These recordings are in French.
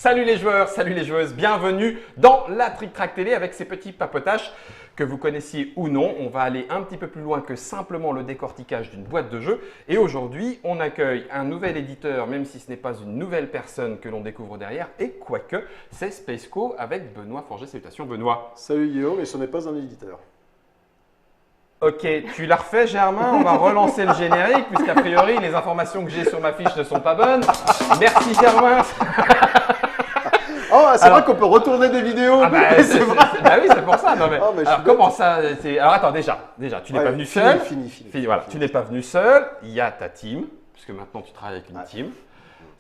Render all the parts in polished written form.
Salut les joueurs, salut les joueuses, bienvenue dans la Trick Track Télé avec ces petits papotages que vous connaissiez ou non. On va aller un petit peu plus loin que simplement le décortiquage d'une boîte de jeu. Et aujourd'hui, on accueille un nouvel éditeur, même si ce n'est pas une nouvelle personne que l'on découvre derrière. Et quoique, c'est Spaceco avec Benoît Forger. Salutations Benoît. Salut Guillaume, et ce n'est pas un éditeur. Ok, tu l'as refait Germain, on va relancer le générique puisqu'a priori les informations que j'ai sur ma fiche ne sont pas bonnes. Merci Germain. Oh, c'est vrai qu'on peut retourner des vidéos. Ah bah, c'est vrai. Bah oui, c'est pour ça. Non, mais, Oh, mais je alors suis comment ça Alors attends, déjà, tu n'es pas venu seul. Voilà, tu n'es pas venu seul. Il y a ta team, puisque maintenant tu travailles avec une team.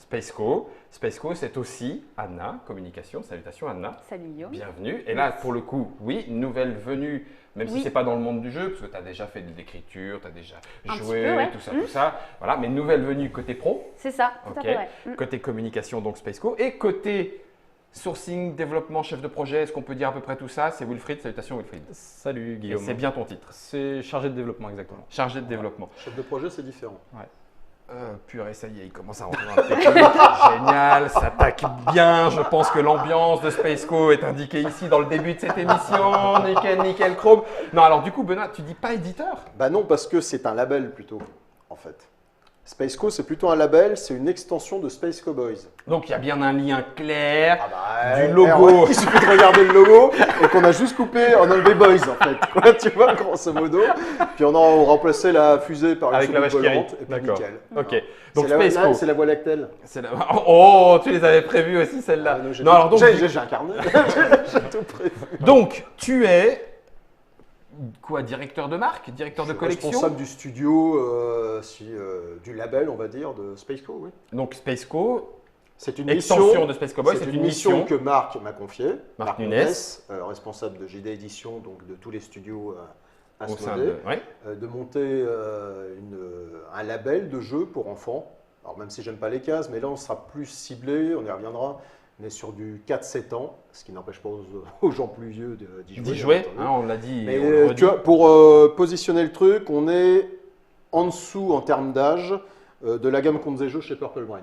Spaceco. Spaceco, c'est aussi Anna, communication. Salutations Anna. Salut Guillaume. Bienvenue. Et là, pour le coup, oui, nouvelle venue, même si ce n'est pas dans le monde du jeu, parce que tu as déjà fait de l'écriture, tu as déjà joué, peu, ouais. tout ça. Voilà, mais nouvelle venue côté pro. C'est ça, tout à fait. Ouais. Côté communication, donc Spaceco. Et côté sourcing, développement, chef de projet, est-ce qu'on peut dire à peu près tout ça? C'est Wilfried. Salutations Wilfried. Salut Guillaume. C'est bien ton titre. C'est chargé de développement exactement. Chargé de développement. Chef de projet, c'est différent. Ouais. Purée, ça y est, il commence à rentrer dans le technique. Génial, ça taque bien. Je pense que l'ambiance de Spaceco est indiquée ici dans le début de cette émission. Nickel, nickel, chrome. Non, alors du coup, Benoît, tu dis pas éditeur? Bah non, parce que c'est un label plutôt, en fait. Spaceco, c'est plutôt un label, c'est une extension de Space Cowboys. Donc il y a bien un lien clair Du logo. Il suffit de regarder le logo et qu'on a juste coupé, on a enlevé Boys en fait, quoi, tu vois, grosso modo. Puis on a remplacé la fusée par une Avec la vache qui rit. volante et puis D'accord. nickel. Ok. Donc C'est Spaceco. c'est la voie lactelle. Oh, tu les avais prévus aussi celle-là. Non, alors donc. J'ai un carnet, j'ai tout prévu. Donc tu es quoi, directeur de marque, directeur de collection? Responsable du studio, du label, on va dire, de Spaceco, oui. Donc Spaceco, C'est une extension mission, de Space Cowboy, c'est une mission que Marc m'a confiée. Marc Nunes, responsable de JD Édition, donc de tous les studios au sein Asmodée, de. de monter un label de jeux pour enfants. Alors même si j'aime pas les cases, mais là on sera plus ciblé, on y reviendra. On est sur du 4-7 ans, ce qui n'empêche pas aux gens plus vieux d'y jouer. D'y jouer, hein, on l'a dit. Mais on le redit. tu vois, pour positionner le truc, on est en dessous en termes d'âge de la gamme contre des jeux chez Purple Brain.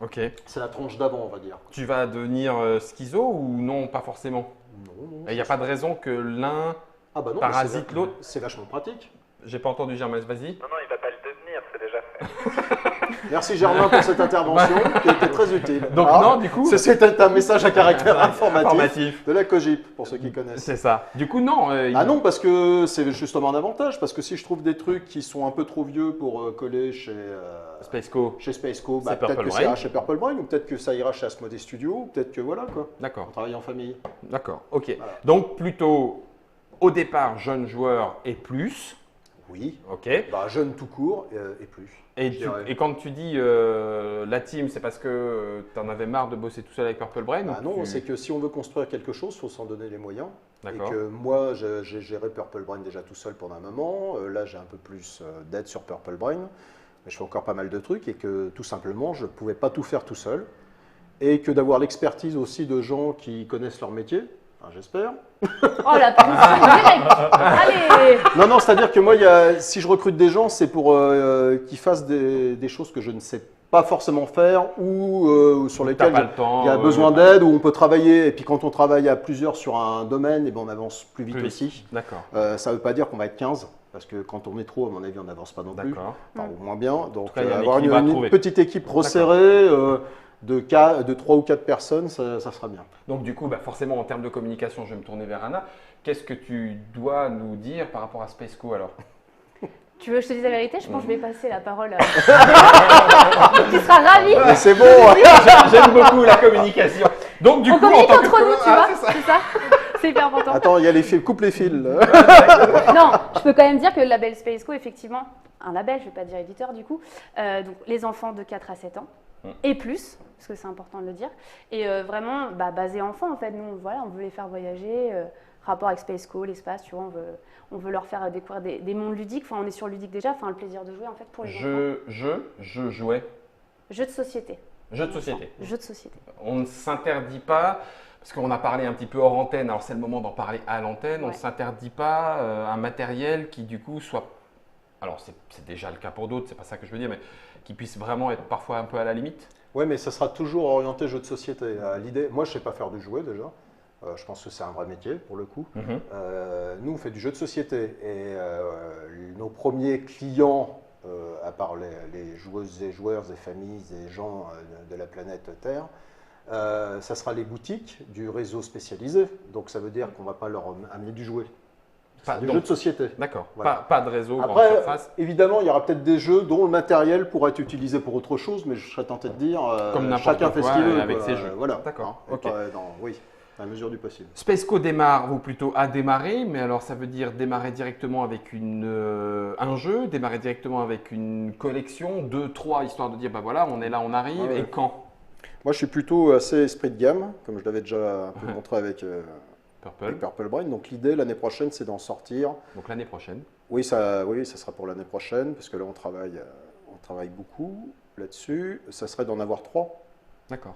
Ok. C'est la tranche d'avant, on va dire. Tu vas devenir schizo ou non, pas forcément? Non. Il n'y a pas de raison que l'un Ah bah non, parasite l'autre. C'est vachement pratique. J'ai pas entendu Germain, vas-y. Non, il va pas le devenir, c'est déjà fait. Merci Germain pour cette intervention qui était très utile. Donc non, du coup. C'était un message à caractère Informatif. de la Cogip, pour ceux qui connaissent. C'est ça. Du coup, non. Ah non, parce que c'est justement un avantage, parce que si je trouve des trucs qui sont un peu trop vieux pour coller chez Spaceco. Spaceco, C'est peut-être Purple que ça Brain. ira chez Purple Brain, ou peut-être que ça ira chez Asmodée Studio, ou peut-être que voilà quoi. D'accord. On travaille en famille. D'accord. Ok. Voilà. Donc plutôt au départ jeune joueur et plus. Oui. Ok. Bah, jeune tout court et plus. Et, je dirais. et quand tu dis la team, c'est parce que tu en avais marre de bosser tout seul avec Purple Brain? Ah non, c'est que si on veut construire quelque chose, il faut s'en donner les moyens. Et D'accord. que moi, j'ai géré Purple Brain déjà tout seul pendant un moment. Là, j'ai un peu plus d'aide sur Purple Brain. Mais je fais encore pas mal de trucs et que tout simplement, je ne pouvais pas tout faire tout seul. Et que d'avoir l'expertise aussi de gens qui connaissent leur métier, enfin, j'espère. Oh la punition directe. Allez. Non, c'est-à-dire que moi, si je recrute des gens, c'est pour qu'ils fassent des choses que je ne sais pas forcément faire ou sur lesquelles pas le temps, il y a besoin d'aide, où on peut travailler. Et puis quand on travaille à plusieurs sur un domaine, et ben, on avance plus vite aussi. D'accord. Ça ne veut pas dire qu'on va être 15, parce que quand on est trop, à mon avis, on n'avance pas non plus. D'accord. Enfin, au moins bien. Donc cas, il y a un avoir équilibre à une trouver. petite équipe resserrée de 3 ou 4 personnes, ça sera bien. Donc du coup, forcément, en termes de communication, je vais me tourner vers Anna. Qu'est-ce que tu dois nous dire par rapport à Spaceco alors? Tu veux que je te dise la vérité? Je pense que je vais passer la parole. Tu seras ravi. Mais c'est bon. J'aime beaucoup la communication. Donc du On coup, en communique tant que entre nous, tu vois. c'est ça. C'est ça. C'est hyper important. Attends, il y a les fils, coupe les fils. Non, je peux quand même dire que le label Spaceco, effectivement, un label, je ne vais pas dire éditeur du coup, donc les enfants de 4 à 7 ans et plus, parce que c'est important de le dire, et vraiment basé enfant en fait, nous voilà, on veut les faire voyager, rapport avec Spaceco, l'espace, tu vois, on veut leur faire découvrir des mondes ludiques, enfin on est sur ludique déjà, enfin le plaisir de jouer en fait pour les enfants. Je jouais. Jeux de société. Jeux de société. Jeux de société. On ne s'interdit pas, parce qu'on a parlé un petit peu hors antenne, alors c'est le moment d'en parler à l'antenne, on ne s'interdit pas un matériel qui du coup soit, alors c'est déjà le cas pour d'autres, c'est pas ça que je veux dire, mais qui puisse vraiment être parfois un peu à la limite. Ouais, mais ça sera toujours orienté jeu de société. L'idée, moi, je sais pas faire du jouet déjà. Je pense que c'est un vrai métier pour le coup. Mhm. Nous, on fait du jeu de société et nos premiers clients, à part les joueuses et joueurs, et familles et gens de la planète Terre, ça sera les boutiques du réseau spécialisé. Donc, ça veut dire qu'on ne va pas leur amener du jouet. C'est du donc- jeu de société. D'accord. Voilà. Pas de réseau grande Après, surface. évidemment, il y aura peut-être des jeux dont le matériel pourra être utilisé pour autre chose, mais je serais tenté de dire, Comme n'importe chacun quoi, fait ce qu'il veut. avec quoi. ses jeux. Voilà. D'accord, Hein, ok. et pas oui, à la mesure du possible. Spaceco démarre, ou plutôt a démarré, mais alors ça veut dire démarrer directement avec un jeu, démarrer directement avec une collection, 2, 3, histoire de dire, bah voilà, on est là, on arrive, Ouais. et quand Moi, je suis plutôt assez esprit de gamme, comme je l'avais déjà un peu montré avec Purple, Purple Brain. Donc, l'idée, l'année prochaine, c'est d'en sortir. donc l'année prochaine. Oui, ça sera pour l'année prochaine, parce que là, on travaille beaucoup là-dessus. Ça serait d'en avoir 3. D'accord.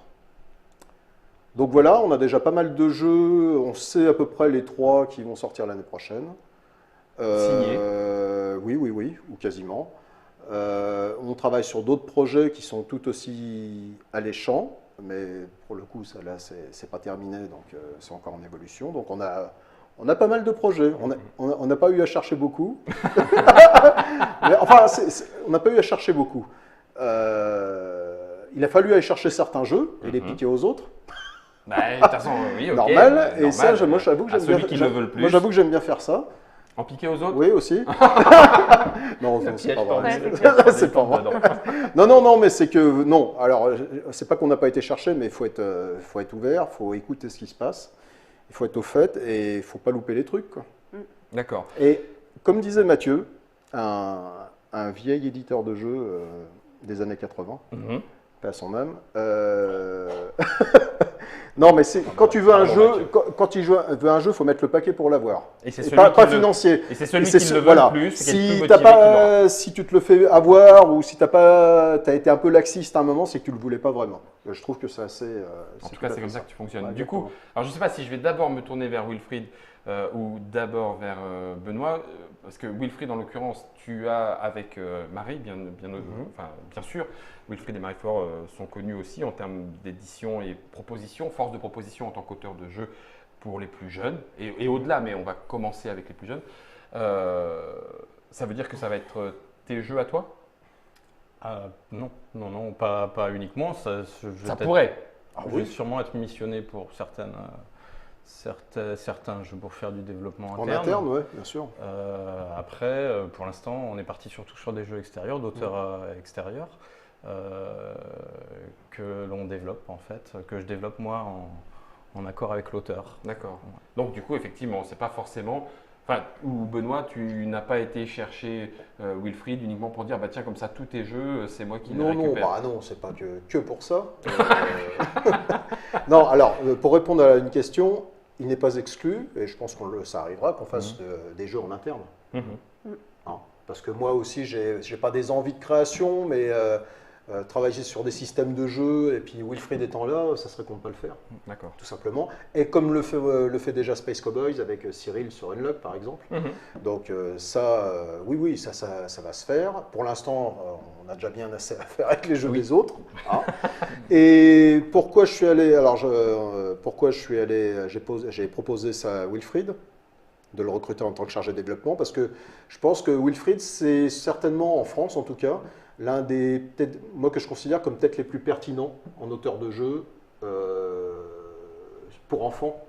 Donc voilà, on a déjà pas mal de jeux, on sait à peu près les 3 qui vont sortir l'année prochaine. Oui, ou quasiment. On travaille sur d'autres projets qui sont tout aussi alléchants, mais pour le coup, ça là, c'est pas terminé, donc c'est encore en évolution. Donc on a pas mal de projets. On n'a pas eu à chercher beaucoup. Mais, enfin, on n'a pas eu à chercher beaucoup. Il a fallu aller chercher certains jeux et les piquer aux autres. Bah, de toute façon, oui, ok. Normal. Et normal. ça, moi, j'avoue que À j'aime celui bien. qui le veut le plus. Moi, j'avoue que j'aime bien faire ça. En piquer aux autres. Oui, aussi. non, c'est Piège pas vrai. tendu, le piège C'est pas vrai. Dedans. Non, mais c'est que non. Alors, c'est pas qu'on n'a pas été chercher, mais il faut être ouvert, il faut écouter ce qui se passe, il faut être au fait et il faut pas louper les trucs, quoi. D'accord. Et comme disait Mathieu, un vieil éditeur de jeux des années 80, Mhm. paix à son âme. Non, mais quand tu veux un Pardon, jeu, Mathieu. quand tu veux un jeu, faut mettre le paquet pour l'avoir. Et c'est Et celui pas qui le- financier. Et c'est celui Et c'est qui ce- le veut voilà. le plus, et qui est le Si plus t'as motivé qui l'aura. pas, si tu te le fais avoir ou si t'as été un peu laxiste à un moment, c'est que tu le voulais pas vraiment. Je trouve que c'est assez. En tout cas, c'est comme ça que tu fonctionnes. Ouais, Du coup, exactement. alors je ne sais pas si je vais d'abord me tourner vers Wilfried ou d'abord vers Benoît, parce que Wilfried, en l'occurrence, tu as avec Marie, enfin, bien sûr, Wilfried et Marie-Flore sont connus aussi en termes d'édition et proposition, force de proposition en tant qu'auteur de jeux pour les plus jeunes, et au-delà, mais on va commencer avec les plus jeunes. Ça veut dire que ça va être tes jeux à toi? Non, pas uniquement. Ça Ça pourrait. Je vais sûrement être missionné pour certains jeux pour faire du développement En interne. interne, ouais, bien sûr. Après, pour l'instant, on est parti surtout sur des jeux extérieurs, d'auteurs extérieurs, que l'on développe en fait, que je développe moi en accord avec l'auteur. D'accord. Donc du coup, effectivement, c'est pas forcément. Enfin, ou Benoît, tu n'as pas été chercher Wilfried uniquement pour dire bah tiens comme ça tous tes jeux, c'est moi qui les Non, récupère. non, c'est pas que pour ça. Non, alors pour répondre à une question, il n'est pas exclu, et je pense ça arrivera, qu'on fasse des jeux en interne. Mhm. Hein, parce que moi aussi, j'ai pas des envies de création, mais travailler sur des systèmes de jeux, et puis Wilfried étant là, ça serait qu'on ne peut pas le faire, D'accord. tout simplement. Et comme le fait déjà Space Cowboys avec Cyril sur Unlock, par exemple. Mhm. Donc ça, oui, ça va se faire. Pour l'instant, on a déjà bien assez à faire avec les jeux des autres. Hein. Et pourquoi je suis allé, j'ai proposé ça à Wilfried, de le recruter en tant que chargé de développement, parce que je pense que Wilfried, c'est certainement, en France en tout cas, l'un des, peut-être, moi que je considère comme peut-être les plus pertinents en auteur de jeu pour enfants.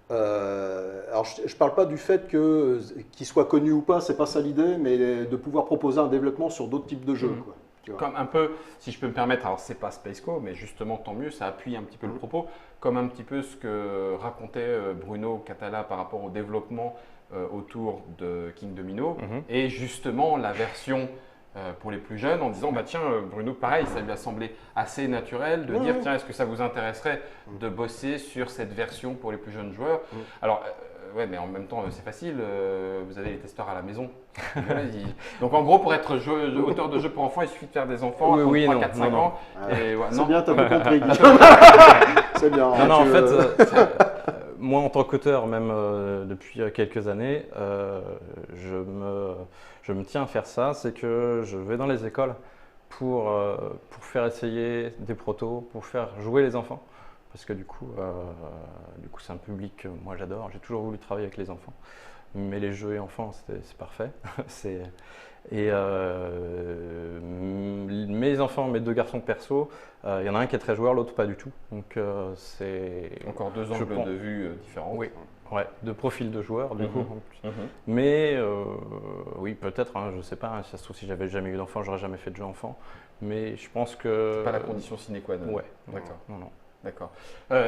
Alors je ne parle pas du fait qu'il soit connu ou pas, c'est pas ça l'idée, mais de pouvoir proposer un développement sur d'autres types de jeux. Quoi, tu vois. Comme un peu, si je peux me permettre, alors c'est pas Spaceco, mais justement tant mieux, ça appuie un petit peu le propos, comme un petit peu ce que racontait Bruno Catala par rapport au développement autour de King Domino, et justement la version pour les plus jeunes en disant bah tiens Bruno pareil ça lui a semblé assez naturel de dire tiens est-ce que ça vous intéresserait de bosser sur cette version pour les plus jeunes joueurs. Alors ouais mais en même temps c'est facile, vous avez les testeurs à la maison. Donc en gros pour être auteur de jeux pour enfants il suffit de faire des enfants à 3, 4, 5 ans. Et, ouais, C'est bien, t'as tout compris. C'est bien. Non, en tu- fait, moi en tant qu'auteur, même depuis quelques années, je me tiens à faire ça, c'est que je vais dans les écoles pour faire essayer des protos, pour faire jouer les enfants. Parce que du coup c'est un public que moi j'adore. J'ai toujours voulu travailler avec les enfants. Mais les jeux et enfants, c'est parfait. Mes enfants, mes 2 garçons perso, il y en a un qui est très joueur, l'autre pas du tout. Donc c'est Encore 2 angles de vue différents. Oui, ouais, 2 profils de joueurs du coup. En plus. Mhm. Mais oui, peut-être, hein, je ne sais pas, hein, si ça se trouve, si j'avais jamais eu d'enfant, j'aurais jamais fait de jeu enfant. Mais je pense que. C'est pas la condition sine qua non. Ouais, D'accord. Non. D'accord.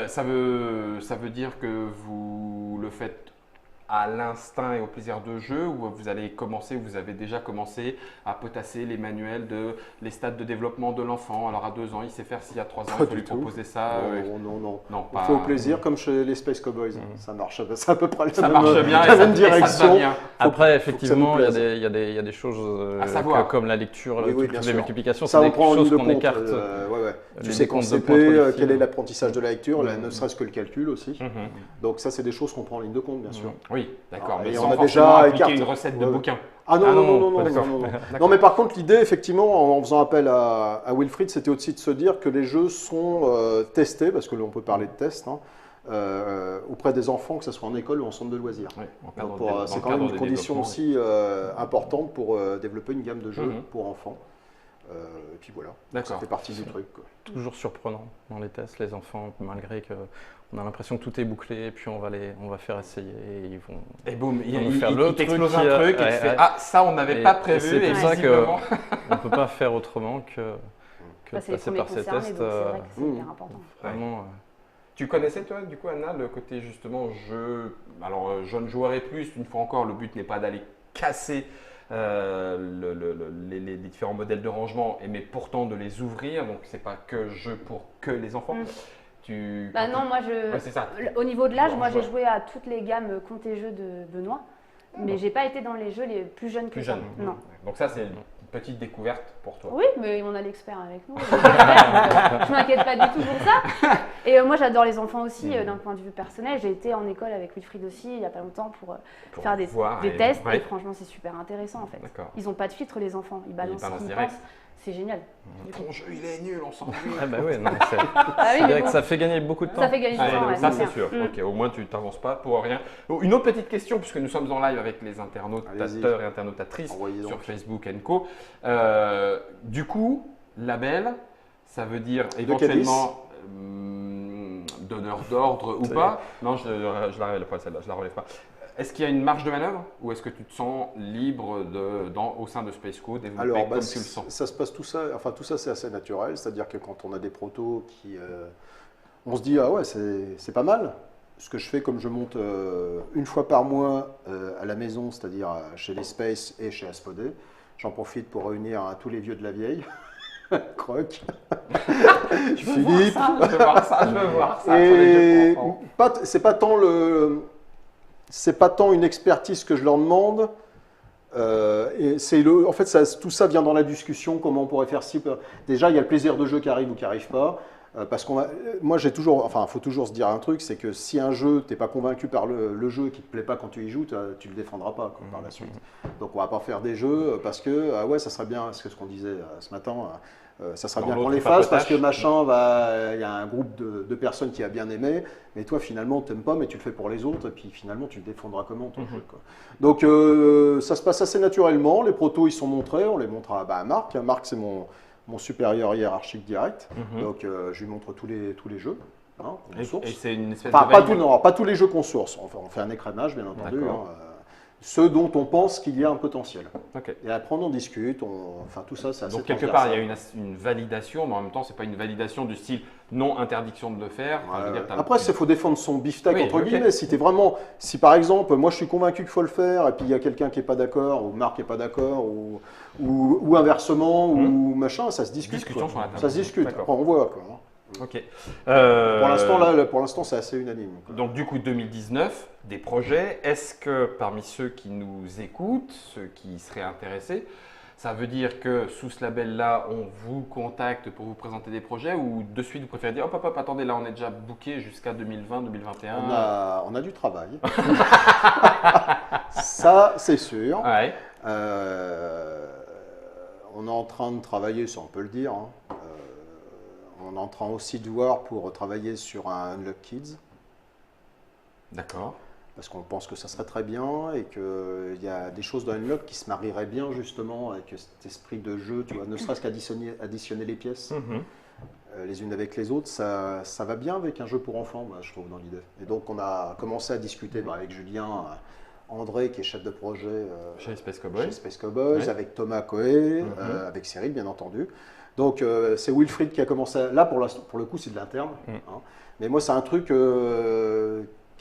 Ça veut dire que vous le faites à l'instinct et au plaisir de jeu, ou vous avez déjà commencé à potasser les manuels les stades de développement de l'enfant. Alors à 2 ans, il sait faire ci, à 3 ans, il faut lui proposer ça. Non. Non, On pas. fait au plaisir, comme chez les Space Cowboys. Ça marche, c'est à peu près Ça marche bien, la même et ça te va direction. bien. Après, faut que ça effectivement, nous il plaise. y a des choses À savoir. comme la lecture, Oui, toutes bien les sûr. multiplications, Ça, c'est on des prend en ligne choses de qu'on compte. écarte. Tu Les sais qu'en comptes de CP, points collectifs. quel est l'apprentissage de la lecture, Mhm. ne serait-ce que le calcul aussi. Mhm. Donc ça, c'est des choses qu'on prend en ligne de compte, bien sûr. Oui, d'accord. Ah, Mais et sans on a forcément déjà appliquer écarté. une recette de Ouais, ouais. bouquin. Ah non, Ah non, non, non, non, d'accord. non, non. D'accord. Non, mais par contre, l'idée, effectivement, en faisant appel à Wilfried, c'était aussi de se dire que les jeux sont testés, parce que là, on peut parler de tests, hein, auprès des enfants, que ce soit en école ou en centre de loisirs. Oui, en cadre Donc, de dans c'est le quand cadre même une des condition développements, aussi importante pour développer une gamme de jeux Mhm. pour enfants. Et puis voilà, D'accord. ça fait partie du truc, quoi. Toujours surprenant dans les tests, les enfants, malgré qu'on a l'impression que tout est bouclé, et puis on va faire essayer et ils vont. Et boum, On va faire il le t'explose truc un qui, truc et tu ouais, fais ouais. ah ça on n'avait Et- pas et prévu c'est et pour ça que- visiblement. On ne peut pas faire autrement que de C'est les passer premiers par ces concernés, tests. donc c'est vrai que c'est Mhm. hyper important. Vraiment. Tu connaissais toi du coup Anna le côté justement jeu, alors jeune joueur et plus, une fois encore le but n'est pas d'aller casser les différents modèles de rangement, mais pourtant de les ouvrir, donc c'est pas que jeu pour que les enfants. Mm. Bah non, moi Ouais, c'est ça. au niveau de l'âge, Bon, moi je j'ai vois. joué à toutes les gammes compte et jeux de Benoît, mais j'ai pas été dans les jeux les plus jeunes que Plus ça. jeune. Non. Donc ça c'est une petite découverte pour toi. Oui, mais on a l'expert avec nous. Je m'inquiète pas du tout pour ça. Et moi j'adore les enfants aussi d'un point de vue personnel. J'ai été en école avec Wilfried aussi il y a pas longtemps pour faire des voir et- tests ouais. et franchement c'est super intéressant en fait. D'accord. Ils ont pas de filtre les enfants, ils balancent ce balancent qu'ils direct. pensent. C'est génial. Du coup. Ton jeu il est nul, on s'en fout. Ah bah oui, non, c'est Ah oui, c'est mais vrai bon, que ça fait gagner beaucoup de temps. ça fait gagner du Ah, temps. ouais, ça c'est c'est sûr. sûr. Ok, au moins tu t'avances pas pour rien. Oh, une autre petite question puisque nous sommes en live avec les internautateurs Allez-y. et internautatrices Envoyez donc. sur Facebook Co. Du coup, label, ça veut dire éventuellement donneur d'ordre ou C'est- pas. Non, je la relève pas celle-là, je la relève pas. Est-ce qu'il y a une marge de manœuvre ou est-ce que tu te sens libre au sein de Spaceco développer Alors, comme tu le sens? ça se passe tout ça, enfin tout ça c'est assez naturel, c'est-à-dire que quand on a des protos on se dit ah ouais c'est pas mal. Ce que je fais comme je monte une fois par mois à la maison, c'est-à-dire chez les Space et chez Aspodé, j'en profite pour réunir tous les vieux de la vieille, Croc, Philippe. Je veux voir ça, je veux voir ça. sur les Et jeux pour enfants. c'est pas tant une expertise que je leur demande. Et en fait, tout ça vient dans la discussion. Comment on pourrait faire si déjà il y a le plaisir de jeu qui arrive ou qui arrive pas. Parce moi j'ai toujours, enfin, faut toujours se dire un truc, c'est que si un jeu t'es pas convaincu par le jeu et qui te plaît pas quand tu y joues, tu le défendras pas quoi, par la suite. Donc on va pas faire des jeux parce que ah ouais ça serait bien, c'est ce qu'on disait ce matin. Ça serait Dans bien qu'on l'autre les fasse parce que papotage. machin il y a un groupe de personnes qui a bien aimé, mais toi finalement t'aimes pas, mais tu le fais pour les autres et puis finalement tu le défendras comment ton jeu quoi. Donc ça se passe assez naturellement. Les protos ils sont montrés, on les montre à Marc. Marc c'est mon supérieur hiérarchique direct, donc je lui montre tous les jeux. Hein, qu'on Et source. c'est une espèce Enfin, de pas tous les jeux qu'on source. On fait un écrémage, bien entendu. D'accord. Ceux dont on pense qu'il y a un potentiel. Ok. Et après, on en discute. Enfin, tout ça, c'est assez Donc quelque part, il y a transversal. une validation, mais en même temps, c'est pas une validation du style non interdiction de le faire. Enfin, je veux dire, t'as- Après, il faut défendre son beefsteak, Oui, entre ok. guillemets. Si par exemple, moi je suis convaincu qu'il faut le faire, et puis il y a quelqu'un qui n'est pas d'accord, ou Marc n'est pas d'accord, ou inversement, ou machin, ça se discute. Discussion quoi. sur la table. Ça se discute. D'accord. Après, on voit. Quoi. Ok. Pour l'instant, c'est assez unanime. quoi. Donc du coup, 2019, des projets. Est-ce que parmi ceux qui nous écoutent, ceux qui seraient intéressés, ça veut dire que sous ce label-là, on vous contacte pour vous présenter des projets ou de suite vous préférez dire hop, attendez, là on est déjà booké jusqu'à 2020, 2021 On a du travail. Ça, c'est sûr. Ouais. on est en train de travailler, ça on peut le dire, hein, on est en train aussi de voir pour travailler sur un Unlock Kids, D'accord. parce qu'on pense que ça serait très bien et qu'il y a des choses dans Unlock qui se marieraient bien justement avec cet esprit de jeu, tu vois, ne serait-ce qu'additionner les pièces les unes avec les autres, ça va bien avec un jeu pour enfants, moi, je trouve, dans l'idée. Et donc on a commencé à discuter avec Julien, André qui est chef de projet Chez Space chez Cowboy. Space Cowboys, Ouais. avec Thomas Coé, avec Cyril bien entendu. Donc c'est Wilfried qui a commencé, là pour le coup c'est de l'interne, hein. Mais moi c'est un truc qui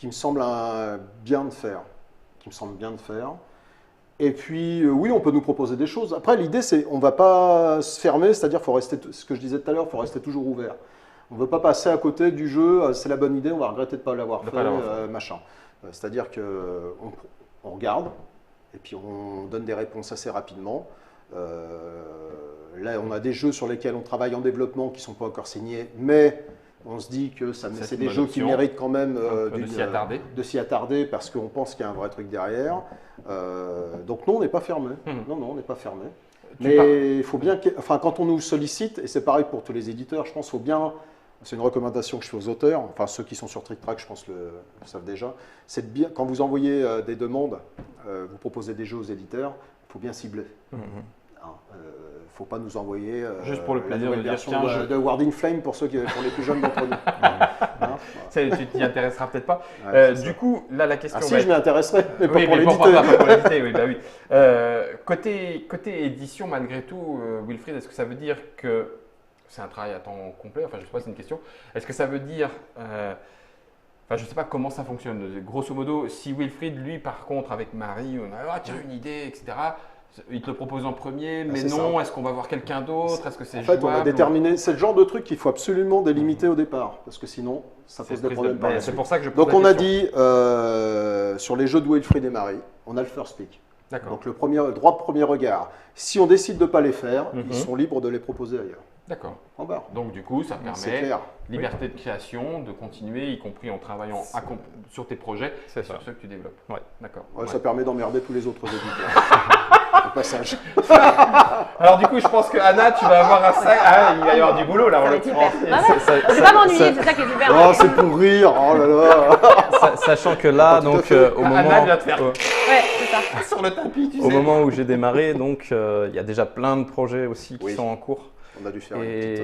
me semble bien de faire, Et puis oui on peut nous proposer des choses. Après l'idée c'est on va pas se fermer, c'est-à-dire faut rester, ce que je disais tout à l'heure, faut rester toujours ouvert. On ne veut pas passer à côté du jeu, c'est la bonne idée, on va regretter de ne pas l'avoir fait, machin. C'est-à-dire qu'on regarde, et puis on donne des réponses assez rapidement. Là, on a des jeux sur lesquels on travaille en développement qui ne sont pas encore signés, mais on se dit que c'est des jeux qui méritent quand même de s'y attarder, parce qu'on pense qu'il y a un vrai truc derrière. Donc non, on n'est pas fermé. Non, on n'est pas fermé. Mais il faut bien quand on nous sollicite, et c'est pareil pour tous les éditeurs, je pense qu'il faut bien, c'est une recommandation que je fais aux auteurs, enfin ceux qui sont sur Trick Track, je pense le savent déjà, c'est de bien, quand vous envoyez des demandes, vous proposez des jeux aux éditeurs, il faut bien cibler. Il ne faut pas nous envoyer juste pour le plaisir la de dire version tiens, de Word in Flame pour les plus jeunes d'entre nous. Tu t'y intéresseras peut-être pas. Du coup, là la question. Si, je m'y intéresserai, mais pas oui, pour mais l'éditeur. pas pour l'éditer, oui, bah oui. Côté édition, malgré tout, Wilfried, est-ce que ça veut dire que c'est un travail à temps complet? Enfin, je ne sais pas, c'est une question. Est-ce que ça veut dire. Enfin, je ne sais pas comment ça fonctionne. Grosso modo, si Wilfried, lui, par contre, avec Marie, on a tiens, une idée, etc., il te le propose en premier, mais non, est-ce qu'on va voir quelqu'un d'autre? Est-ce que c'est jouable? En fait, on a déterminé, c'est le genre de truc qu'il faut absolument délimiter au départ, parce que sinon, ça pose des problèmes par la C'est suite. pour ça que je pose Donc la on a question. dit, sur les jeux de Wilfried et Marie, on a le first pick. D'accord. Donc le droit de premier regard. Si on décide de ne pas les faire, ils sont libres de les proposer ailleurs. D'accord. En barre. Donc du coup, ça C'est permet clair. liberté de création, de continuer, y compris en travaillant sur tes projets, C'est sur ça. ceux que tu développes. Ouais. D'accord. Ouais, Ouais. Ça permet d'emmerder tous les autres éditeurs. Au passage. Alors du coup, je pense que Anna, tu vas avoir un sac. Ah, il va y avoir du boulot là, en Ça va être l'occurrence. super. Je vais pas m'ennuyer, c'est ça qui est super. Oh, c'est pour rire. Oh là là. Sachant que là, Tout à donc, fait. au Anna moment, vient te faire Ouais, c'est ça. sur le tapis, tu au sais. moment où j'ai démarré, donc, il y a déjà plein de projets aussi qui Oui. sont en cours. On a dû faire une petite.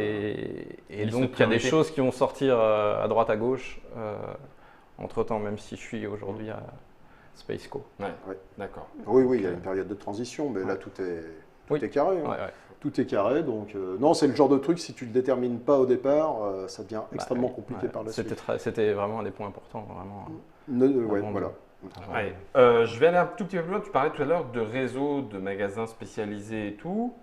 Et Liste donc, il y a des priorité. choses qui vont sortir à droite, à gauche, entre-temps, même si je suis aujourd'hui à Spaceco. Ouais. Ouais. D'accord. Oui, il y a une période de transition, mais là, tout est carré. hein. Ouais. Tout est carré, donc non, c'est le genre de truc, si tu ne le détermines pas au départ, ça devient extrêmement compliqué Ouais. par la suite. C'était vraiment un des points importants, vraiment. Ouais, Avant de- voilà. Allez, je vais aller un tout petit peu plus loin. Tu parlais tout à l'heure de réseaux, de magasins spécialisés et tout.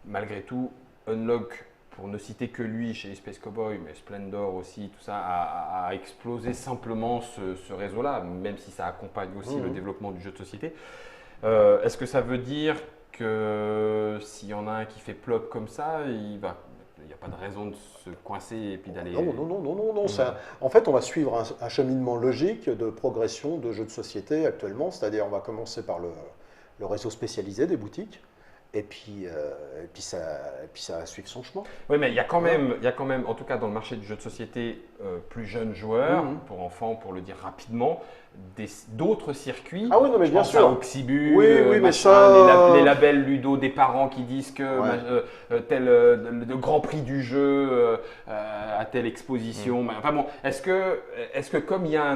Malgré tout, Unlock, pour ne citer que lui chez Space Cowboy, mais Splendor aussi, tout ça, a explosé simplement ce réseau-là, même si ça accompagne aussi le développement du jeu de société. Est-ce que ça veut dire que s'il y en a un qui fait plop comme ça, il n'y a pas de raison de se coincer et puis d'aller. Non. En fait, on va suivre un cheminement logique de progression de jeux de société actuellement, c'est-à-dire on va commencer par le réseau spécialisé des boutiques. Et puis ça va suivre son chemin. Oui, mais il y a quand même, en tout cas dans le marché du jeu de société, plus jeunes joueurs, pour enfants, pour le dire rapidement, d'autres circuits. Ah oui, non, mais Je bien pense sûr. à Oxybus, Oui, mais machin, ça- les labels Ludo des parents qui disent que le Grand Prix du jeu à telle exposition. Enfin bon, est-ce que comme il y a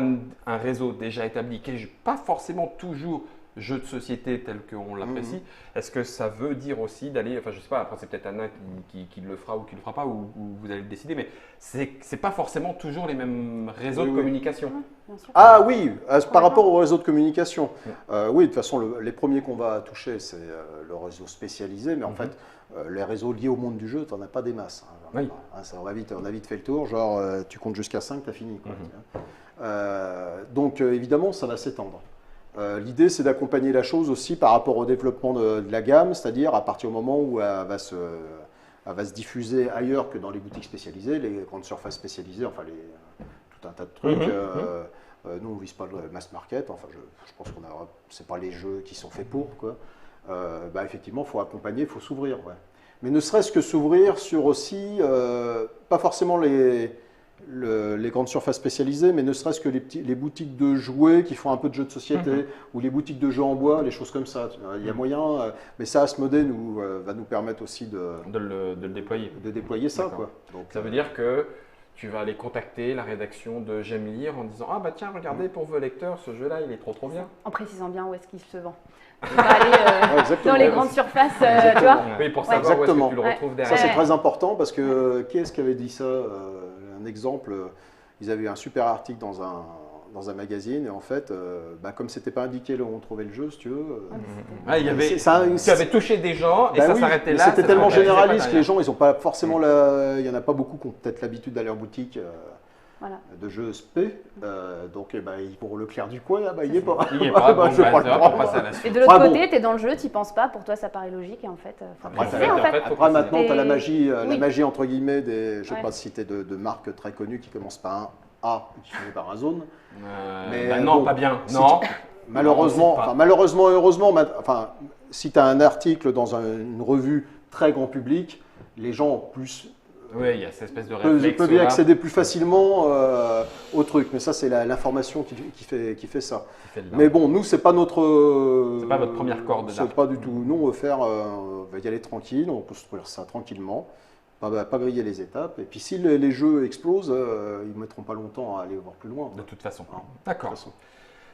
un réseau déjà établi, qui n'est pas forcément toujours jeu de société tel qu'on l'apprécie, est-ce que ça veut dire aussi d'aller, enfin je sais pas, après c'est peut-être Anna qui le fera ou qui le fera pas, ou vous allez le décider, mais c'est pas forcément toujours les mêmes réseaux de communication. Bien sûr. Ah oui, par rapport au réseau de communication. Oui, de toute façon, les premiers qu'on va toucher, c'est le réseau spécialisé, mais en fait, les réseaux liés au monde du jeu, tu n'en as pas des masses. Hein, Oui. Ça, on a vite fait le tour, genre tu comptes jusqu'à 5, tu as fini. Quoi, donc évidemment, ça va s'étendre. L'idée, c'est d'accompagner la chose aussi par rapport au développement de la gamme, c'est-à-dire à partir du moment où elle va se diffuser ailleurs que dans les boutiques spécialisées, les grandes surfaces spécialisées, enfin tout un tas de trucs. Nous, on ne vise pas le mass market, enfin, je pense c'est pas les jeux qui sont faits pour, quoi. effectivement, il faut accompagner, il faut s'ouvrir. Ouais. Mais ne serait-ce que s'ouvrir sur aussi, pas forcément les grandes surfaces spécialisées, mais ne serait-ce que les boutiques de jouets qui font un peu de jeux de société, ou les boutiques de jeux en bois, les choses comme ça. Il y a moyen, mais ça, Asmodée va nous permettre aussi de le déployer. De déployer ça. D'accord. Quoi. Donc, Ça veut dire que tu vas aller contacter la rédaction de J'aime lire en disant « Ah bah tiens, regardez, pour vos lecteurs, ce jeu-là, il est trop bien. » En précisant bien où est-ce qu'il se vend. On va aller exactement. dans les Ouais, grandes c'est- surfaces, tu Exactement. vois. Oui, pour Ouais. savoir où est-ce que Exactement. tu le retrouves Ouais. derrière. Ça, c'est Ouais. très important parce que qui est-ce qui avait dit ça Un exemple, ils avaient eu un super article dans un magazine et en fait, comme c'était pas indiqué là où on trouvait le jeu, si tu veux. Ah, il y avait, c'est- ça- tu avais touché des gens et Bah ça oui, s'arrêtait mais là. c'était ça tellement s'arrêtait pas généraliste que derrière. les gens, ils ont pas forcément il y en a pas beaucoup qui ont peut-être l'habitude d'aller en boutique Voilà. de jeux SP. Donc, pour le clair du coin, il y est pas. Il n'y est pas, bon, je vais pas le on prendre. passe à la Et suite. de l'autre Ah, bon. côté, tu es dans le jeu, tu penses pas, pour toi ça paraît logique et en fait, faut Après, préciser ça en va être fait. en fait, faut Après, préciser. maintenant, tu as la Et- magie, la oui. magie entre guillemets je sais Ouais. pas si c'était de marques très connues qui commencent par un A et qui finissent par un zone. Mais Bah non, bon, pas bien. si Non. Malheureusement, Non, c'est pas. malheureusement, heureusement, si tu as un article dans une revue très grand public, les gens ont plus Oui, il y a cette espèce de peuvent réflexe. y là, accéder plus facilement au truc. Mais ça, c'est l'information qui fait ça. qui fait de l'art. Mais bon, nous, c'est pas notre. C'est pas votre première corde C'est d'arc. pas du tout. Nous, on va y aller tranquille, on va construire ça tranquillement, pas griller les étapes. Et puis, si les jeux explosent, ils mettront pas longtemps à aller voir plus loin. De toute façon. Hein, D'accord. de toute façon.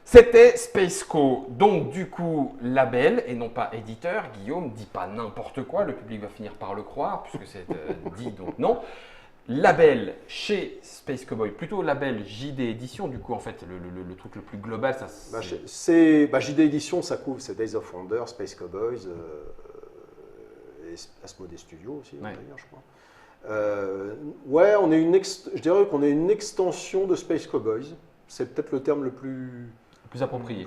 C'était Spaceco, donc du coup label et non pas éditeur. Guillaume, dis pas n'importe quoi, le public va finir par le croire puisque c'est dit, donc non. Label chez Space Cowboy, plutôt label JD Édition, du coup en fait le truc le plus global, ça c'est… JD Édition, ça couvre, c'est Days of Wonder, Space Cowboys, et Asmodee Studio aussi, Ouais. d'ailleurs, je crois. Ouais, je dirais qu'on est une extension de Space Cowboys. C'est peut-être le terme le plus plus approprié.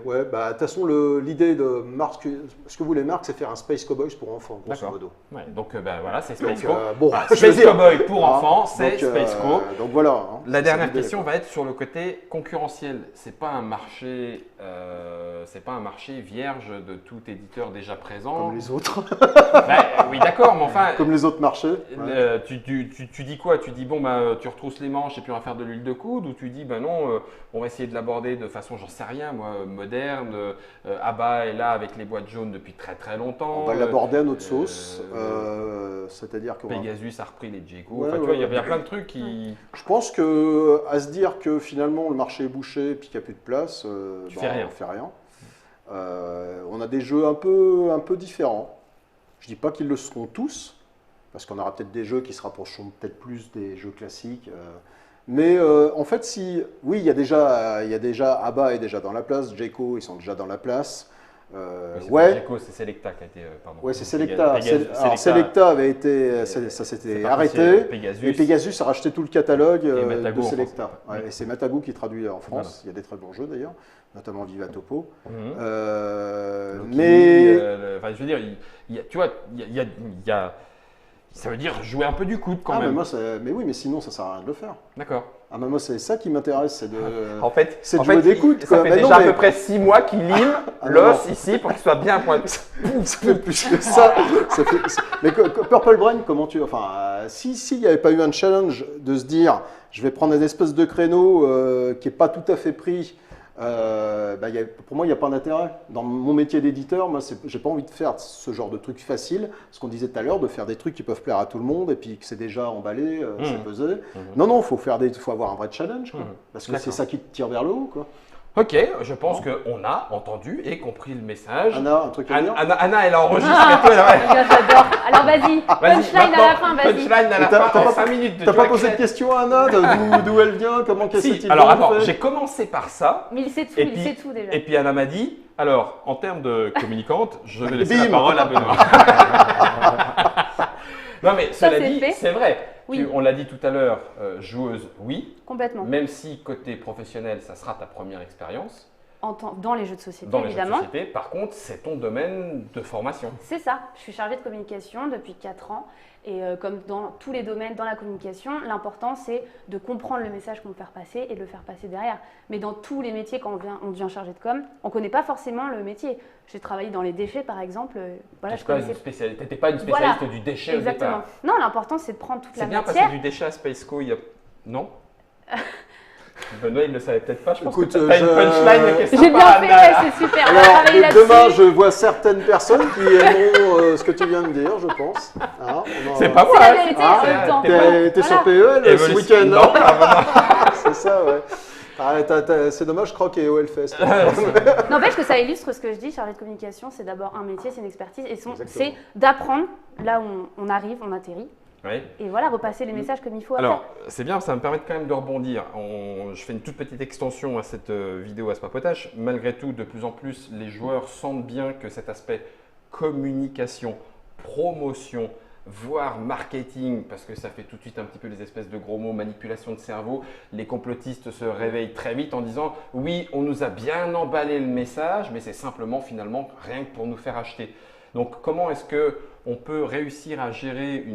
Ouais, de toute façon, l'idée de Marc, ce que voulait Marc, c'est faire un Space Cowboys pour enfants, grosso D'accord. modo. Ouais, donc voilà, c'est Donc, Spaceco. bon, Voilà, je veux Space dire, Cowboy pour hein, enfants, c'est donc, Spaceco. Donc voilà. hein, La c'est dernière l'idée, question quoi. va être sur le côté concurrentiel. C'est pas un marché vierge de tout éditeur déjà présent. Comme les autres, Bah, oui, d'accord, mais enfin, comme les autres marchés. Ouais. tu dis quoi? Tu dis bon, tu retrousses les manches et puis on va faire de l'huile de coude, ou tu dis non, on va essayer de l'aborder de façon, j'en sais rien, moi, moderne. Abba est là avec les boîtes jaunes depuis très très longtemps. On va l'aborder à notre sauce, c'est-à-dire que Pegasus a repris les Djeko. Ouais, Enfin, tu ouais, vois, il y a ouais. plein de trucs qui. je pense que à se dire que finalement le marché est bouché et puis qu'il n'y a plus de place, Tu fais rien. on fait rien. On a des jeux un peu différents. Je dis pas qu'ils le seront tous, parce qu'on aura peut-être des jeux qui se rapprocheront peut-être plus des jeux classiques. Mais en fait, oui, il y a déjà Abba est déjà dans la place, Jayco ils sont déjà dans la place. Ouais. Jayco, c'est Selecta qui a été. Pardon. Ouais, c'est Selecta. Pegasus- Selecta avait été, ça c'est s'était parti, arrêté. Pegasus. Et Pegasus a racheté tout le catalogue Matago de en Selecta. France. Ouais, et c'est Matago qui traduit en France. Voilà. Il y a des très bons jeux d'ailleurs, notamment Viva Topo. Mhm. Mais Mais enfin, je veux dire, tu vois, il y a ça veut dire jouer un peu du coude quand mais même. moi, mais oui, mais sinon ça sert à rien de le faire. D'accord. Mais moi c'est ça qui m'intéresse, c'est de. En fait, c'est de jouer des coudes, ça quoi. fait Mais déjà non, à mais- peu près 6 mois qu'il lime Ah, l'os non. ici pour qu'il soit bien pointu. Ça fait plus que ça. Mais Purple Brain, comment tu. Enfin, s'il n'y avait pas eu un challenge de se dire, je vais prendre une espèce de créneau qui n'est pas tout à fait pris, pour moi, il n'y a pas d'intérêt. Dans mon métier d'éditeur, moi, j'ai pas envie de faire ce genre de truc facile. Ce qu'on disait tout à l'heure, de faire des trucs qui peuvent plaire à tout le monde et puis que c'est déjà emballé, c'est pesé. Non, faut avoir un vrai challenge, quoi. Parce que c'est D'accord. ça qui te tire vers le haut, quoi. Ok, je pense qu'on a entendu et compris le message. Anna, un truc à dire. Anna, elle a enregistré tout. J'adore. Alors vas-y, punchline à la fin, vas-y. Punchline à la T'as fin en pas- 5 minutes. T'as pas posé de question à Anna, d'où elle vient, comment qu'est-ce Si, qu'il alors attends, j'ai commencé par ça. Mais il sait tout, Et il puis- sait tout déjà. Et puis Anna m'a dit, alors en termes de communicante, je vais laisser la Bim. parole à Benoît. Non mais Ça, cela c'est dit, fait. c'est vrai. Oui. On l'a dit tout à l'heure, joueuse, oui. Complètement. Même si côté professionnel, ça sera ta première expérience. dans les jeux de société, dans les jeux de évidemment. société. Par contre, c'est ton domaine de formation. C'est ça, je suis chargée de communication depuis 4 ans et comme dans tous les domaines dans la communication, l'important c'est de comprendre le message qu'on veut faire passer et de le faire passer derrière. Mais dans tous les métiers, quand on devient chargé de com, on ne connaît pas forcément le métier. J'ai travaillé dans les déchets par exemple, voilà, je connaissais... Tu n'étais pas une spécialiste du déchet Exactement. au départ. Non, l'important c'est de prendre toute la C'est bien matière. passé du déchet à Spaceco, il y a... Non Benoît, il ne le savait peut-être pas. Je pense Écoute, que tu as une punchline qui est J'ai sympa, bien fait, Anna, ouais, là. c'est super. On va Alors, travailler demain, là-dessus. je vois certaines personnes qui aimeront ce que tu viens de dire, je pense. Hein, C'est pas moi. C'est la hein. vérité Ah, en même temps. T'es sur Voilà. PEL ce Évolution. week-end, Non, non pas vraiment. C'est ça, ouais. C'est dommage, Croc et OLFest. N'empêche que ça illustre ce que je dis, chargé de communication, c'est d'abord un métier, c'est une expertise, et Exactement. c'est d'apprendre là où on arrive, on atterrit, Oui. et voilà, repasser les messages comme il faut. Alors, c'est bien, ça me permet quand même de rebondir. Je fais une toute petite extension à cette vidéo à ce papotage. Malgré tout, de plus en plus, les joueurs sentent bien que cet aspect communication, promotion, voire marketing, parce que ça fait tout de suite un petit peu les espèces de gros mots, manipulation de cerveau, les complotistes se réveillent très vite en disant « Oui, on nous a bien emballé le message, mais c'est simplement finalement rien que pour nous faire acheter ». Donc, comment est-ce qu'on peut réussir à gérer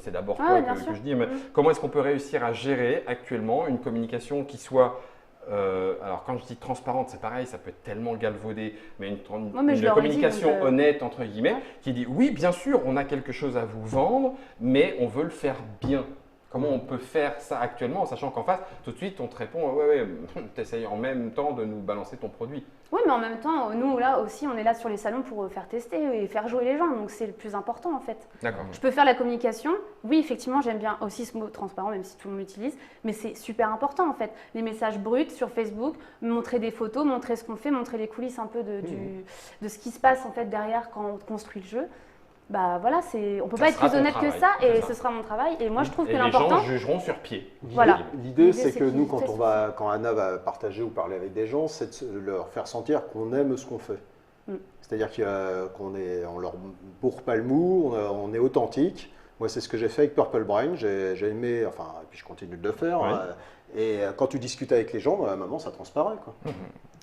c'est d'abord toi bien que sûr. je dis, mais comment est-ce qu'on peut réussir à gérer actuellement une communication qui soit, alors quand je dis transparente, c'est pareil, ça peut être tellement galvaudé, mais mais je leur ai dit, communication donc, honnête, entre guillemets, ouais. qui dit oui, bien sûr, on a quelque chose à vous vendre, mais on veut le faire bien. Comment on peut faire ça actuellement, en sachant qu'en face, tout de suite, on te répond ouais, tu essayes en même temps de nous balancer ton produit. Oui, mais en même temps, nous là aussi, on est là sur les salons pour faire tester et faire jouer les gens, donc c'est le plus important en fait. D'accord. Je peux faire la communication, oui, effectivement, j'aime bien aussi ce mot transparent, même si tout le monde l'utilise, mais c'est super important en fait. Les messages bruts sur Facebook, montrer des photos, montrer ce qu'on fait, montrer les coulisses un peu de ce qui se passe en fait derrière quand on construit le jeu. Bah voilà, on peut Ça pas être sera plus ton honnête que travail, ça, c'est et ça. ce sera mon travail. Et moi, je trouve que Et les l'important, gens jugeront sur pied. Voilà. L'idée, c'est c'est que qu'ils nous, testent quand Anna va partager ou parler avec des gens, c'est de leur faire sentir qu'on aime ce qu'on fait. C'est-à-dire qu'on leur bourre pas le mou, on est authentique. Moi, c'est ce que j'ai fait avec Purple Brain. J'ai aimé, enfin, et puis je continue de le faire. Ouais. Et quand tu discutes avec les gens, à un moment, ça transparaît.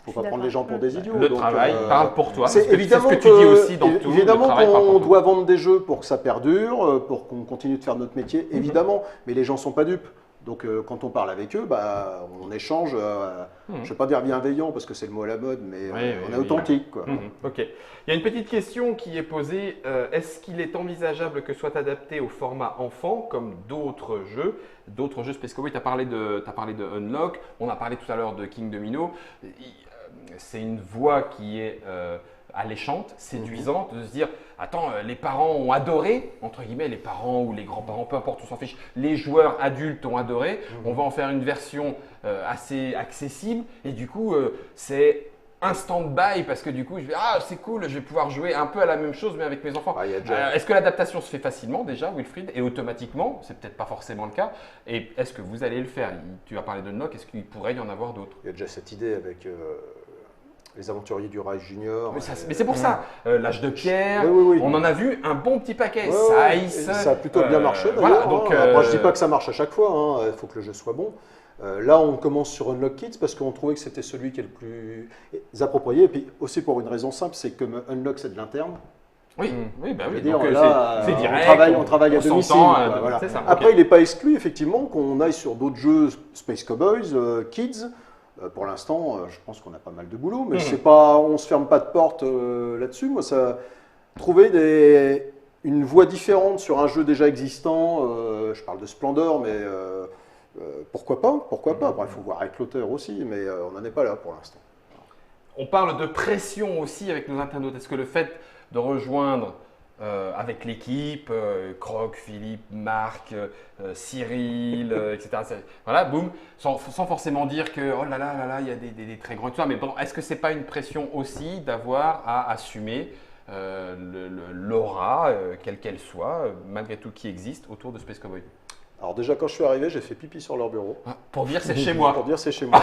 Il ne faut pas suis prendre les gens pour des idiots. Le Donc, travail parle pour toi. C'est C'est évidemment ce que tu dis aussi dans tout. évidemment le travail parle pour qu'on toi. doit vendre des jeux pour que ça perdure, pour qu'on continue de faire notre métier, évidemment. Mais les gens ne sont pas dupes. Donc quand on parle avec eux, on échange, je ne vais pas dire bienveillant parce que c'est le mot à la mode, mais on est authentique. Quoi. Ok. Il y a une petite question qui est posée. Est-ce qu'il est envisageable que soit adapté au format enfant comme d'autres jeux Space Cowboy, tu as parlé de Unlock, on a parlé tout à l'heure de King Domino. C'est une voix qui est alléchante, séduisante, de se dire attends, les parents ont adoré, entre guillemets, les parents ou les grands-parents, peu importe, on s'en fiche, les joueurs adultes ont adoré, on va en faire une version assez accessible et du coup, c'est un stand-by parce que du coup, je vais c'est cool, je vais pouvoir jouer un peu à la même chose mais avec mes enfants. Il y a déjà- Est-ce que l'adaptation se fait facilement déjà, Wilfried, et automatiquement? C'est peut-être pas forcément le cas. Et est-ce que vous allez le faire? Tu as parlé de Nock, est-ce qu'il pourrait y en avoir d'autres? Il y a déjà cette idée avec les aventuriers du Rail Junior. Mais c'est pour ça. L'âge de pierre, Oui. on en a vu un bon petit paquet. Ouais, Size, ça a plutôt bien marché d'ailleurs. Voilà, donc, Moi, je dis pas que ça marche à chaque fois, il faut que le jeu soit bon. Là, on commence sur Unlock Kids parce qu'on trouvait que c'était celui qui est le plus approprié. Et puis aussi pour une raison simple, c'est que comme Unlock, c'est de l'interne. oui, Je veux oui. dire, Donc, là, c'est direct. on travaille à domicile. s'entend, quoi, voilà. c'est ça, Après, ok. il n'est pas exclu effectivement qu'on aille sur d'autres jeux Space Cowboys, Kids. Pour l'instant, je pense qu'on a pas mal de boulot, mais c'est pas, on se ferme pas de porte là-dessus. Moi, ça trouver une voie différente sur un jeu déjà existant. Je parle de Splendor, mais pourquoi pas? Après, il faut voir avec l'auteur aussi, mais on n'en est pas là pour l'instant. On parle de pression aussi avec nos internautes. Est-ce que le fait de rejoindre avec l'équipe, Croc, Philippe, Marc, Cyril, etc. Voilà, boum, sans forcément dire que oh là là, il y a des très grands histoires. Mais bon, est-ce que c'est pas une pression aussi d'avoir à assumer l'aura, quelle qu'elle soit, malgré tout qui existe autour de Space Cowboy? Alors déjà, quand je suis arrivé, j'ai fait pipi sur leur bureau. Pour dire c'est chez moi. Pour dire c'est chez moi.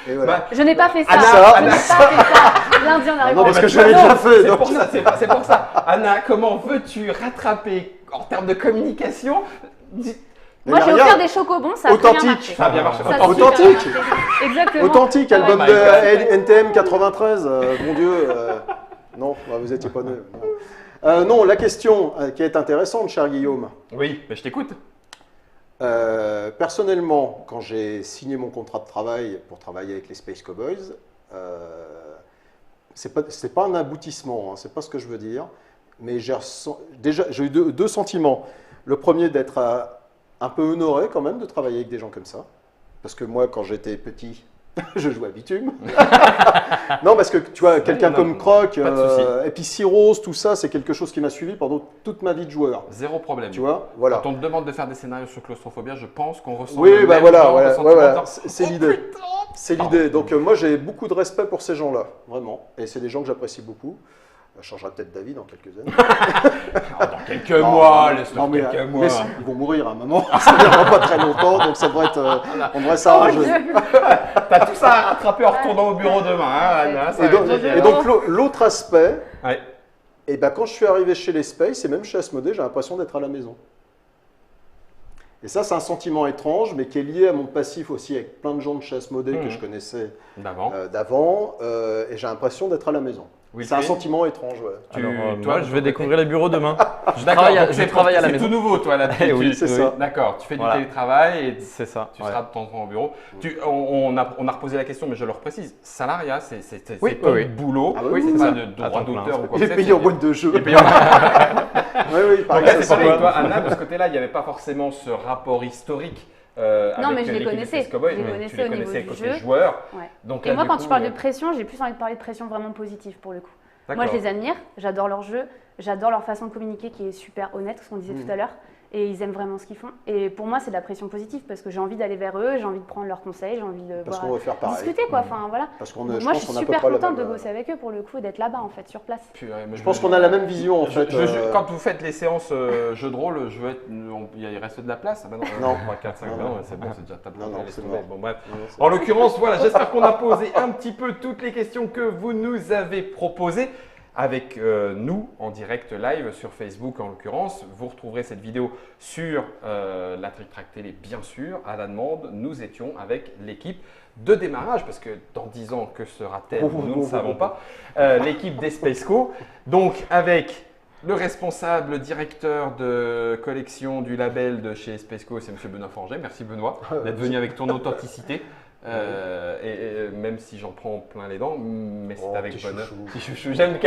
Et voilà. Je n'ai pas fait ça. Anna, Je n'ai pas fait ça. Lundi, on arrive. non, parce Eh ben, que je l'avais non, déjà fait. C'est donc. pour ça, c'est pour ça. Anna, comment veux-tu rattraper en termes de communication Moi, j'ai offert des chocobons, ça a très bien marché. Ça a bien marché. Ça a super Authentique. bien marché. Exactement. Authentique, album my de NTM 93, mon Dieu. Non, vous étiez pas né. Non, la question qui est intéressante, cher Guillaume. Oui, mais je t'écoute. Personnellement, quand j'ai signé mon contrat de travail pour travailler avec les Space Cowboys, c'est pas un aboutissement, hein, c'est pas ce que je veux dire, mais j'ai eu deux sentiments. Le premier, d'être un peu honoré quand même de travailler avec des gens comme ça, parce que moi, quand j'étais petit, je jouais à bitume. Non, parce que tu vois, quelqu'un comme Croc, et puis Cyrose, tout ça, c'est quelque chose qui m'a suivi pendant toute ma vie de joueur. Zéro problème. Tu vois, voilà. Quand on te demande de faire des scénarios sur claustrophobia, je pense qu'on ressent Oui, le bah même voilà, genre de voilà, sentiment voilà. dans- C'est Oh, l'idée. putain. C'est l'idée. Donc moi, j'ai beaucoup de respect pour ces gens-là, vraiment. Et c'est des gens que j'apprécie beaucoup. Ça changera peut-être d'avis dans quelques années. Dans quelques mois, laisse-le Non, mais, quelques mois. mais ils vont mourir à un moment. Ça ne durera pas très longtemps, donc ça devrait être. On devrait s'arranger. T'as tout ça à rattraper en retournant au bureau demain, hein, Anna, ça Et va donc, être génial. et donc, l'autre aspect, Ouais. et ben, quand je suis arrivé chez les Space, et même chez Asmodée, j'ai l'impression d'être à la maison. Et ça, c'est un sentiment étrange, mais qui est lié à mon passif aussi avec plein de gens de chez Asmodée que je connaissais D'avant. d'avant, et j'ai l'impression d'être à la maison. Oui, C'est un sentiment étrange, ouais. Tu- Alors, toi, moi, de je ton vais côté découvrir les bureaux demain. D'accord, travaille donc je travaille à la c'est maison. tout nouveau, toi, là. Eh oui, c'est ça. D'accord, tu fais du Voilà. télétravail et C'est ça. tu ouais. seras de temps en temps au bureau. On a reposé la question, mais je le reprécise. Salariat, c'est Oui, ton oui. boulot. Ah oui, c'est oui, pas oui. de À droit temps plein. d'auteur ou quoi Il est que payé c'est. en boîte de jeu. Il est payé en- Oui, oui, Donc pareil, là, ça, c'est pareil, pas- toi, Anna, de ce côté-là, il n'y avait pas forcément ce rapport historique. Non, mais avec je les l'équipe des connaissais. Space Cowboys, Je les mais connaissais tu les au niveau connaissais du côté jeu. joueur. Ouais. Donc Et là, moi, du quand coup, tu parles de pression, j'ai plus envie de parler de pression vraiment positive pour le coup. Moi, d'accord. je les admire, j'adore leur jeu, j'adore leur façon de communiquer qui est super honnête, ce qu'on disait tout à l'heure, et ils aiment vraiment ce qu'ils font. Et pour moi, c'est de la pression positive parce que j'ai envie d'aller vers eux, j'ai envie de prendre leurs conseils, j'ai envie de Parce voir- qu'on veut faire pareil. discuter, quoi. Enfin, voilà. Parce qu'on Donc je moi, pense je qu'on suis a à peu super près la contente de même, bosser avec eux pour le coup, d'être là-bas en fait, sur place. Purée, mais Je pense qu'on a la même vision en fait. Quand vous faites les séances jeux de rôle, il reste de la place. Ah bah Non. 3, 4, 5, Non, non, non. c'est bon, c'est déjà tapé. Non, non, laisse c'est tomber. mort. Bon, bref. Non, c'est- En l'occurrence, voilà, j'espère qu'on a posé un petit peu toutes les questions que vous nous avez proposées avec nous en direct live sur Facebook en l'occurrence. Vous retrouverez cette vidéo sur la Trick Track Télé, bien sûr. À la demande, nous étions avec l'équipe de démarrage, parce que dans 10 ans, que sera-t-elle? Nous ne savons pas. L'équipe des Spaceco, donc avec le responsable directeur de collection du label de chez Spaceco, c'est M. Benoît Forget. Merci Benoît d'être venu avec ton authenticité. Et même si j'en prends plein les dents, mais c'est Oh, avec petit bonheur. chouchou. Petit chouchou, j'aime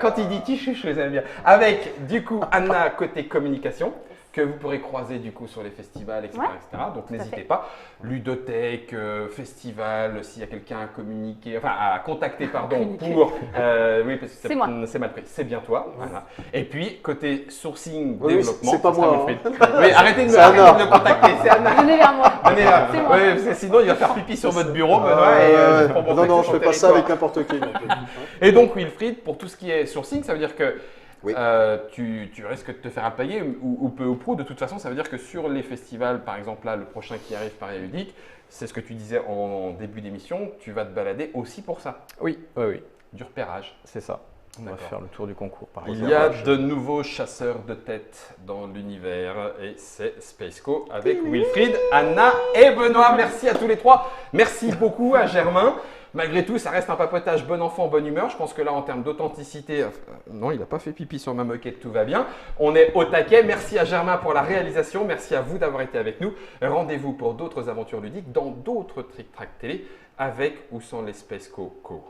quand il dit petit chouchou, j'aime bien. Avec du coup Anna côté communication, que vous pourrez croiser du coup sur les festivals, etc. Ouais, etc. Donc n'hésitez fait. pas. Ludothèque, festival, s'il y a quelqu'un à communiquer, enfin à contacter, pardon, pour. Oui, parce que C'est moi. c'est mal pris, c'est bien toi. Voilà. Et puis côté sourcing, Oui, développement. c'est pas ça sera moi, Wilfried. Oui, arrêtez de C'est Anna. me contacter, c'est Anna. Venez vers moi. Venez là. C'est moi. Ouais, parce que sinon, il va faire pipi sur votre bureau, Benoît. Et, pour non, montrer non, que je c'est fais son pas ça territoire. avec n'importe qui. non plus. Et donc, Wilfried, pour tout ce qui est sourcing, ça veut dire que Oui. tu risques de te faire alpaguer, ou peu ou prou. De toute façon, ça veut dire que sur les festivals, par exemple, là, le prochain qui arrive, Paris Ludique, c'est ce que tu disais en début d'émission, tu vas te balader aussi pour ça, Oui, oui, oui, du repérage. c'est ça. On va D'accord. faire le tour du concours par Il exemple. y a de nouveaux chasseurs de tête dans l'univers et c'est Spaceco avec Wilfried, Anna et Benoît. Merci à tous les trois. Merci beaucoup à Germain. Malgré tout, ça reste un papotage bon enfant, bonne humeur. Je pense que là, en termes d'authenticité, non, il n'a pas fait pipi sur ma moquette, tout va bien. On est au taquet. Merci à Germain pour la réalisation. Merci à vous d'avoir été avec nous. Rendez-vous pour d'autres aventures ludiques dans d'autres Trick Track Télé avec ou sans les Spaceco Co.